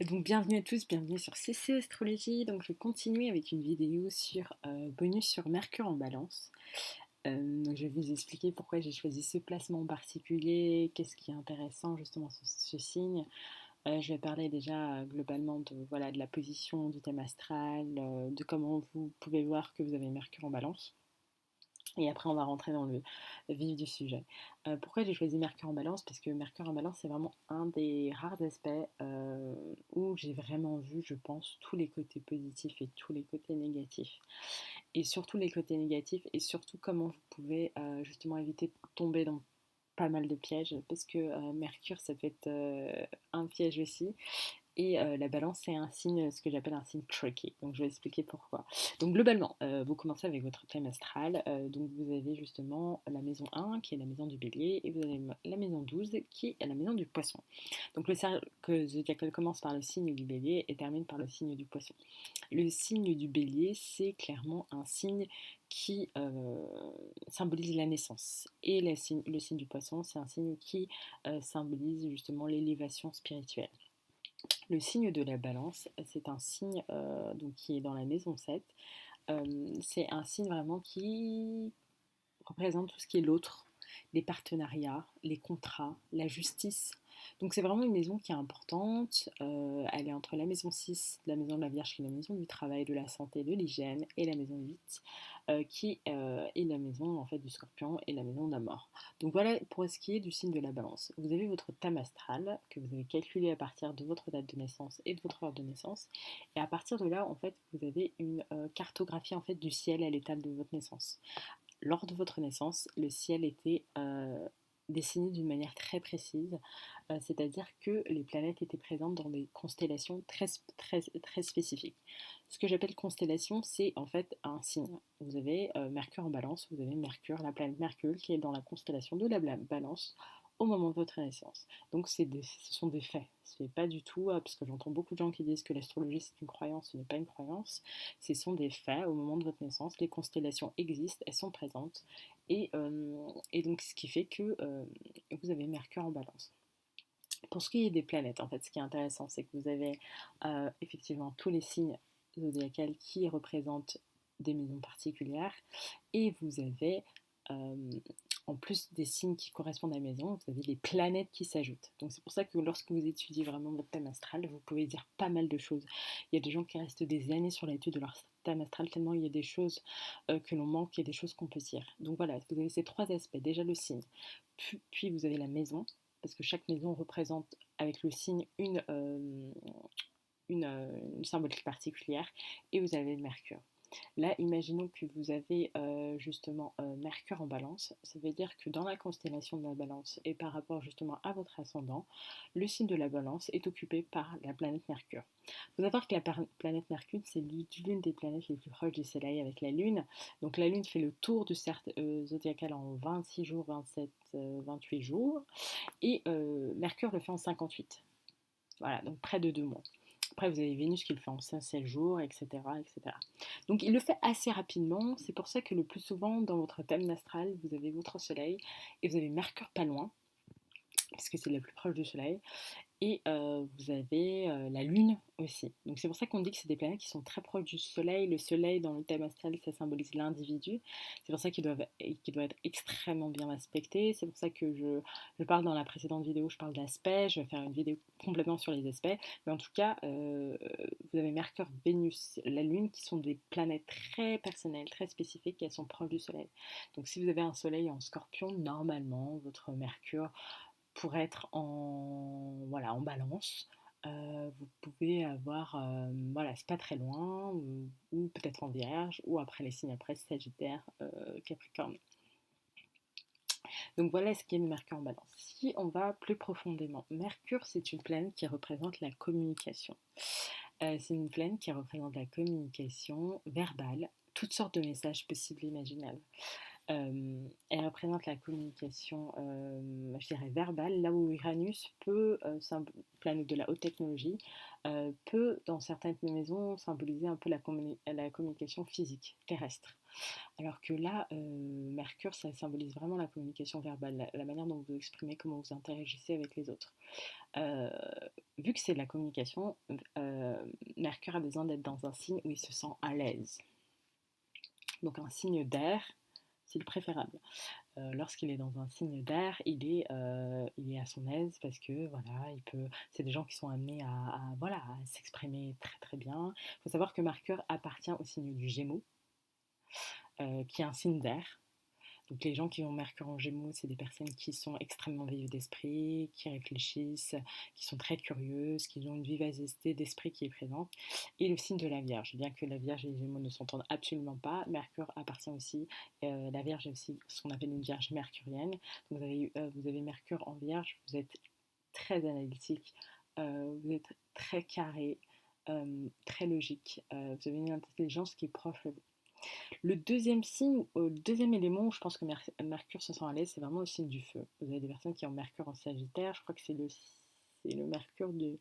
Donc bienvenue à tous, bienvenue sur CC Astrologie. Donc je vais continuer avec une vidéo sur bonus sur Mercure en Balance. Donc je vais vous expliquer pourquoi j'ai choisi ce placement en particulier, qu'est-ce qui est intéressant justement sur ce signe. Je vais parler déjà globalement de, voilà, de la position du thème astral, de comment vous pouvez voir que vous avez Mercure en Balance. Et après, on va rentrer dans le vif du sujet. Pourquoi j'ai choisi Mercure en Balance? Parce que Mercure en Balance, c'est vraiment un des rares aspects où j'ai vraiment vu, je pense, tous les côtés positifs et tous les côtés négatifs. Et surtout les côtés négatifs, et surtout comment vous pouvez justement éviter de tomber dans pas mal de pièges, parce que Mercure, ça peut être un piège aussi. Et la balance, c'est un signe, ce que j'appelle un signe tricky. Donc je vais expliquer pourquoi. Donc globalement, vous commencez avec votre thème astral. Donc vous avez justement la maison 1 qui est la maison du bélier et vous avez la maison 12 qui est la maison du poisson. Donc le cercle zodiacal commence par le signe du bélier et termine par le signe du poisson. Le signe du bélier, c'est clairement un signe qui symbolise la naissance. Et le signe du poisson, c'est un signe qui symbolise justement l'élévation spirituelle. Le signe de la balance, c'est un signe donc, qui est dans la maison 7. C'est un signe vraiment qui représente tout ce qui est l'autre, les partenariats, les contrats, la justice. Donc c'est vraiment une maison qui est importante. Elle est entre la maison 6, la maison de la Vierge qui est la maison du travail, de la santé, de l'hygiène, et la maison 8 qui est la maison en fait du scorpion et la maison de la mort. Donc voilà pour ce qui est du signe de la balance. Vous avez votre thème astral que vous avez calculé à partir de votre date de naissance et de votre heure de naissance. Et à partir de là, en fait, vous avez une cartographie en fait du ciel à l'état de votre naissance. Lors de votre naissance, le ciel était dessiné d'une manière très précise, c'est-à-dire que les planètes étaient présentes dans des constellations très spécifiques. Ce que j'appelle constellation, c'est en fait un signe. Vous avez Mercure en balance, vous avez Mercure, la planète Mercure, qui est dans la constellation de la balance au moment de votre naissance. Donc ce sont des faits. C'est pas du tout, parce que j'entends beaucoup de gens qui disent que l'astrologie c'est une croyance, ce n'est pas une croyance. Ce sont des faits au moment de votre naissance. Les constellations existent, elles sont présentes. Et donc ce qui fait que vous avez Mercure en balance. Pour ce qui est des planètes, en fait, ce qui est intéressant, c'est que vous avez effectivement tous les signes zodiacales qui représentent des maisons particulières, et vous avez, euh, en plus des signes qui correspondent à la maison, vous avez les planètes qui s'ajoutent. Donc c'est pour ça que lorsque vous étudiez vraiment votre thème astral, vous pouvez dire pas mal de choses. Il y a des gens qui restent des années sur l'étude de leur thème astral, tellement il y a des choses que l'on manque et des choses qu'on peut dire. Donc voilà, vous avez ces trois aspects. Déjà le signe, puis vous avez la maison, parce que chaque maison représente avec le signe une symbolique particulière, et vous avez le Mercure. Là, imaginons que vous avez justement Mercure en balance. Ça veut dire que dans la constellation de la balance et par rapport justement à votre ascendant, le signe de la balance est occupé par la planète Mercure. Il faut savoir que la planète Mercure, c'est l'une des planètes les plus proches du Soleil avec la Lune. Donc la Lune fait le tour du cercle zodiacal en 26 jours, 27, 28 jours. Et Mercure le fait en 58. Voilà, donc près de 2 mois. Après, vous avez Vénus qui le fait en 5-7 jours, etc., etc. Donc, il le fait assez rapidement. C'est pour ça que le plus souvent, dans votre thème astral, vous avez votre Soleil et vous avez Mercure pas loin, parce que c'est le plus proche du Soleil. Et vous avez la Lune aussi. Donc c'est pour ça qu'on dit que c'est des planètes qui sont très proches du Soleil. Le Soleil dans le thème astral, ça symbolise l'individu. C'est pour ça qu'il doit être extrêmement bien respecté. C'est pour ça que je parle dans la précédente vidéo, je parle d'aspects. Je vais faire une vidéo complètement sur les aspects. Mais en tout cas, vous avez Mercure, Vénus, la Lune qui sont des planètes très personnelles, très spécifiques, qui elles sont proches du Soleil. Donc si vous avez un Soleil en Scorpion, normalement, votre Mercure pour être voilà, en balance. Vous pouvez avoir, voilà, c'est pas très loin, ou peut-être en vierge, ou après les signes après, Sagittaire, Capricorne. Donc voilà ce qui est le Mercure en balance. Si on va plus profondément, Mercure c'est une planète qui représente la communication. C'est une planète qui représente la communication verbale, toutes sortes de messages possibles et imaginables. Elle représente la communication, je dirais verbale, là où Uranus peut, planète de la haute technologie, peut, dans certaines maisons, symboliser un peu la communication physique, terrestre. Alors que là, Mercure, ça symbolise vraiment la communication verbale, la manière dont vous exprimez, comment vous interagissez avec les autres. Euh, Vu que c'est de la communication, Mercure a besoin d'être dans un signe où il se sent à l'aise. Donc un signe d'air, c'est le préférable. Lorsqu'il est dans un signe d'air, il est à son aise parce que voilà, c'est des gens qui sont amenés voilà, à s'exprimer très très bien. Il faut savoir que Mercure appartient au signe du Gémeaux, qui est un signe d'air. Donc les gens qui ont Mercure en Gémeaux, c'est des personnes qui sont extrêmement vives d'esprit, qui réfléchissent, qui sont très curieuses, qui ont une vivacité d'esprit qui est présente. Et le signe de la Vierge, bien que la Vierge et les Gémeaux ne s'entendent absolument pas, Mercure appartient aussi, la Vierge est aussi ce qu'on appelle une Vierge mercurienne. Donc vous avez Mercure en Vierge, vous êtes très analytique, vous êtes très carré, très logique, vous avez une intelligence qui est proche. Le deuxième signe, le deuxième élément où je pense que Mercure se sent à l'aise, c'est vraiment le signe du feu. Vous avez des personnes qui ont Mercure en Sagittaire, je crois que c'est le Mercure de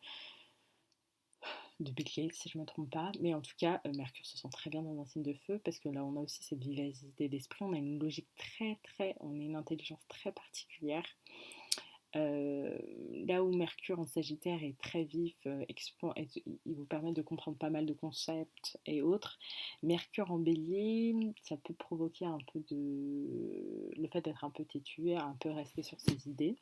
Bélier, si je ne me trompe pas. Mais en tout cas, Mercure se sent très bien dans un signe de feu, parce que là, on a aussi cette vivacité d'esprit, on a une logique on a une intelligence très particulière. Là où Mercure en Sagittaire est très vif, il vous permet de comprendre pas mal de concepts et autres. Mercure en Bélier, ça peut provoquer le fait d'être un peu têtu, un peu rester sur ses idées.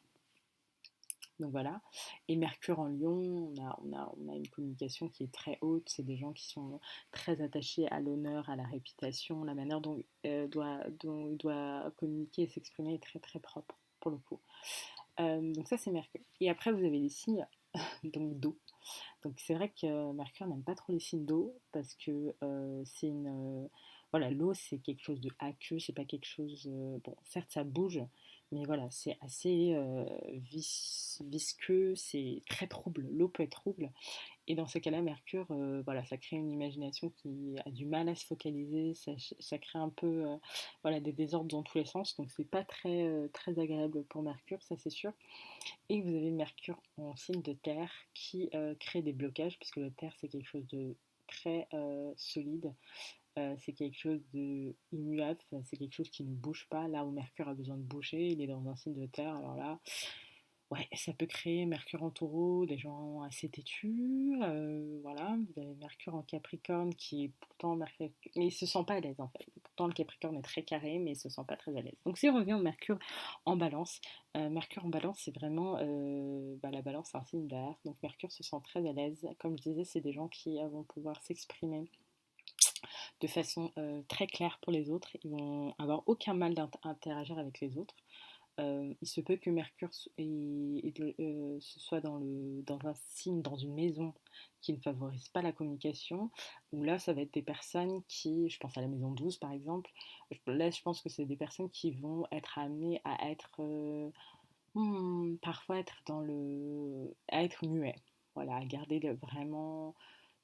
Donc voilà. Et Mercure en Lion, on a une communication qui est très haute. C'est des gens qui sont très attachés à l'honneur, à la réputation. La manière dont il doit communiquer et s'exprimer est très très propre pour le coup. Donc ça c'est Mercure. Et après vous avez les signes donc d'eau. Donc c'est vrai que Mercure n'aime pas trop les signes d'eau parce que voilà, l'eau c'est quelque chose de aqueux, c'est pas quelque chose, bon certes ça bouge, mais voilà c'est assez visqueux, c'est très trouble. L'eau peut être trouble et dans ces cas-là, Mercure, voilà, ça crée une imagination qui a du mal à se focaliser, ça crée un peu voilà, des désordres dans tous les sens, donc c'est pas très agréable pour Mercure, ça c'est sûr. Et vous avez Mercure en signe de terre qui crée des blocages, puisque le terre c'est quelque chose de très solide, c'est quelque chose de immuable, c'est quelque chose qui ne bouge pas, là où Mercure a besoin de bouger, il est dans un signe de terre, alors là, ouais, ça peut créer Mercure en Taureau, des gens assez têtus, voilà. Vous avez Mercure en Capricorne qui est pourtant Mercure, mais il se sent pas à l'aise en fait. Pourtant le Capricorne est très carré, mais il se sent pas très à l'aise. Donc si on revient au Mercure en Balance, Mercure en Balance c'est vraiment la Balance c'est un signe d'air, donc Mercure se sent très à l'aise. Comme je disais, c'est des gens qui vont pouvoir s'exprimer de façon très claire pour les autres. Ils vont avoir aucun mal d'interagir avec les autres. Il se peut que Mercure ce soit dans un signe, dans une maison qui ne favorise pas la communication, où là, ça va être des personnes qui, je pense à la maison 12 par exemple, là, je pense que c'est des personnes qui vont être amenées à être, parfois être à être muets, voilà, à garder vraiment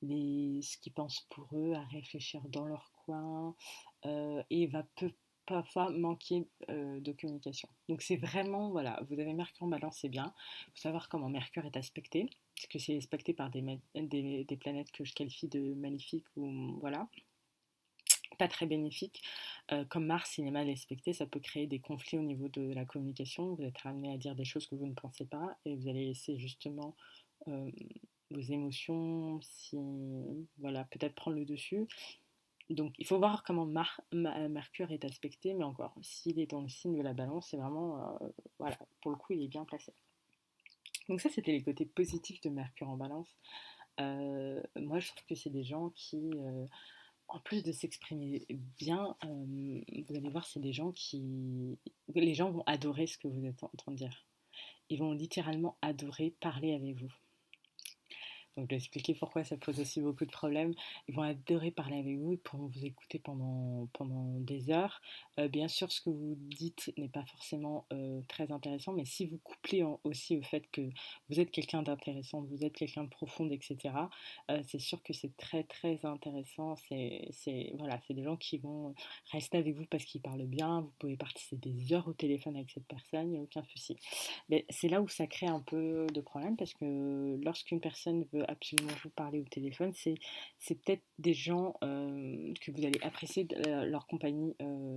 ce qu'ils pensent pour eux, à réfléchir dans leur coin, et parfois manquer de communication. Donc c'est vraiment, voilà, vous avez Mercure en Balance, c'est bien. Il faut savoir comment Mercure est aspecté, parce que c'est aspecté par des planètes que je qualifie de maléfiques ou voilà, pas très bénéfiques. Comme Mars, il est mal aspecté, ça peut créer des conflits au niveau de la communication. Vous êtes amené à dire des choses que vous ne pensez pas et vous allez laisser justement euh, vos émotions, si, voilà, peut-être prendre le dessus. Donc il faut voir comment Mercure est aspecté, mais encore, s'il est dans le signe de la balance, c'est vraiment, voilà, pour le coup, il est bien placé. Donc ça, c'était les côtés positifs de Mercure en balance. Moi, je trouve que c'est des gens qui, en plus de s'exprimer bien, vous allez voir, c'est des gens qui... Les gens vont adorer ce que vous êtes en train de dire. Ils vont littéralement adorer parler avec vous. Donc, je vais expliquer pourquoi ça pose aussi beaucoup de problèmes. Ils vont adorer parler avec vous, ils pourront vous écouter pendant des heures. Bien sûr, ce que vous dites n'est pas forcément très intéressant, mais si vous couplez aussi au fait que vous êtes quelqu'un d'intéressant, vous êtes quelqu'un de profond, etc., c'est sûr que c'est très très intéressant. Voilà, c'est des gens qui vont rester avec vous parce qu'ils parlent bien. Vous pouvez passer des heures au téléphone avec cette personne, il n'y a aucun souci. Mais c'est là où ça crée un peu de problème parce que lorsqu'une personne veut absolument vous parler au téléphone, c'est peut-être des gens que vous allez apprécier leur compagnie,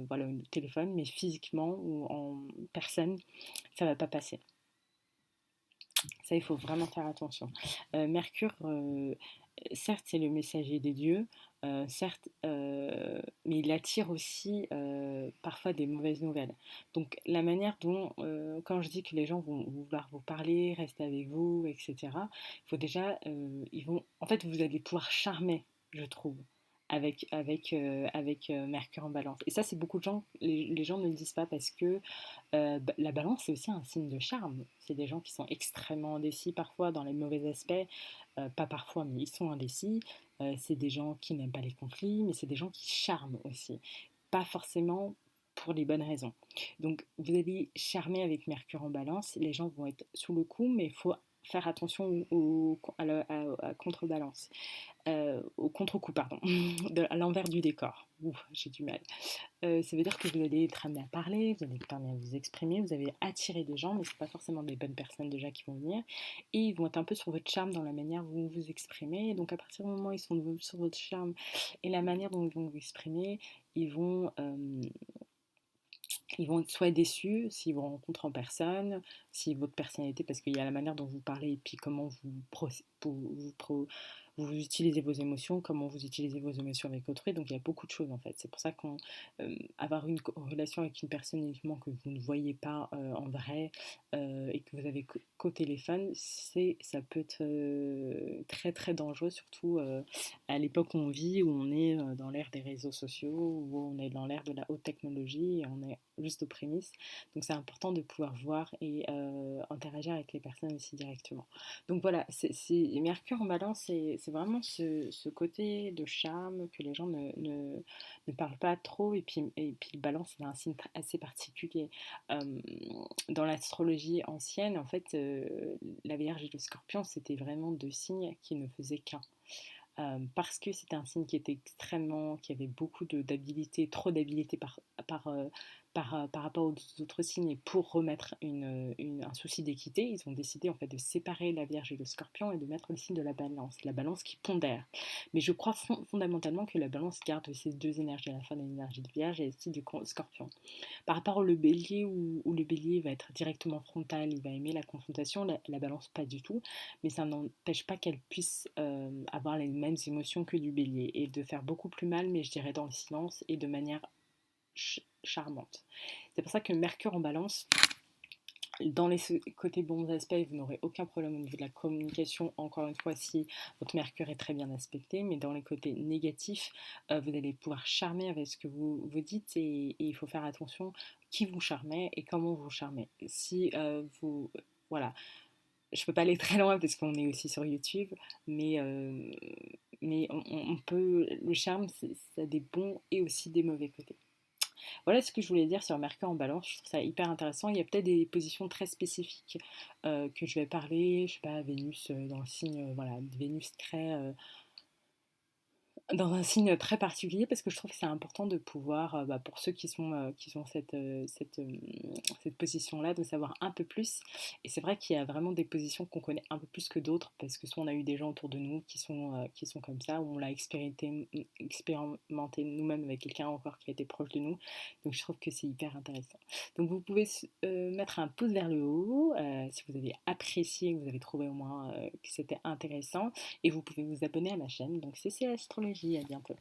voilà, au téléphone, mais physiquement ou en personne, ça va pas passer. Ça, il faut vraiment faire attention. Mercure, certes, c'est le messager des dieux, certes, mais il attire aussi parfois des mauvaises nouvelles. Donc, la manière dont, quand je dis que les gens vont vouloir vous parler, rester avec vous, etc., il faut déjà, en fait, vous allez pouvoir charmer, je trouve. Avec Mercure en balance. Et ça, c'est beaucoup de gens, les gens ne le disent pas parce que la balance, c'est aussi un signe de charme. C'est des gens qui sont extrêmement indécis parfois dans les mauvais aspects. Pas parfois, mais ils sont indécis. C'est des gens qui n'aiment pas les conflits, mais c'est des gens qui charment aussi. Pas forcément pour les bonnes raisons. Donc, vous allez charmer avec Mercure en balance. Les gens vont être sous le coup, mais il faut faire attention à contrebalance au contre-coup, pardon, à l'envers du décor. Ouh, j'ai du mal. Ça veut dire que vous allez être amené à parler, vous allez être amené à vous exprimer, vous allez attirer des gens, mais ce n'est pas forcément des bonnes personnes déjà qui vont venir. Et ils vont être un peu sur votre charme dans la manière dont vous vous exprimez. Et donc à partir du moment où ils sont sur votre charme et la manière dont ils vont vous exprimer, ils vont, euh, ils vont être soit déçus s'ils vous rencontrent en personne, si votre personnalité, parce qu'il y a la manière dont vous parlez et puis comment vous utilisez vos émotions, comment vous utilisez vos émotions avec autrui. Donc il y a beaucoup de choses en fait. C'est pour ça qu'avoir une relation avec une personne uniquement que vous ne voyez pas en vrai et que vous avez qu'au téléphone, ça peut être très très dangereux, surtout à l'époque où on vit, où on est dans l'ère des réseaux sociaux, où on est dans l'ère de la haute technologie et on est juste aux prémices. Donc c'est important de pouvoir voir et interagir avec les personnes aussi directement. Donc voilà, Mercure en balance, c'est vraiment ce côté de charme que les gens ne parlent pas trop. Et puis le balance, c'est un signe assez particulier. Euh, dans l'astrologie ancienne, en fait, la Vierge et le Scorpion, c'était vraiment deux signes qui ne faisaient qu'un. Parce que c'était un signe qui avait beaucoup d'habilité, trop d'habilité par, euh, par rapport aux autres signes, et pour remettre un souci d'équité, ils ont décidé en fait de séparer la Vierge et le Scorpion et de mettre le signe de la balance qui pondère. Mais je crois fondamentalement que la balance garde ces deux énergies, à la fois l'énergie de Vierge et le signe du Scorpion. Par rapport au bélier, où le bélier va être directement frontal, il va aimer la confrontation, la balance pas du tout, mais ça n'empêche pas qu'elle puisse avoir les mêmes émotions que du bélier et de faire beaucoup plus mal, mais je dirais dans le silence et de manière charmante. C'est pour ça que Mercure en balance, dans les côtés bons aspects, vous n'aurez aucun problème au niveau de la communication, encore une fois, si votre Mercure est très bien aspecté, mais dans les côtés négatifs, vous allez pouvoir charmer avec ce que vous dites, et il faut faire attention qui vous charmez et comment vous charmez. Si vous... Voilà, je peux pas aller très loin parce qu'on est aussi sur YouTube, mais, on peut... Le charme, ça a des bons et aussi des mauvais côtés. Voilà ce que je voulais dire sur Mercure en balance. Je trouve ça hyper intéressant. Il y a peut-être des positions très spécifiques que je vais parler. Je sais pas, Vénus dans le signe, voilà, Vénus très dans un signe très particulier, parce que je trouve que c'est important de pouvoir, pour ceux qui ont cette position-là, de savoir un peu plus. Et c'est vrai qu'il y a vraiment des positions qu'on connaît un peu plus que d'autres, parce que soit on a eu des gens autour de nous qui sont comme ça, ou on l'a expérimenté nous-mêmes avec quelqu'un encore qui a été proche de nous. Donc je trouve que c'est hyper intéressant. Donc vous pouvez mettre un pouce vers le haut si vous avez apprécié, que vous avez trouvé au moins que c'était intéressant. Et vous pouvez vous abonner à ma chaîne. Donc CC Astrologie, à bientôt.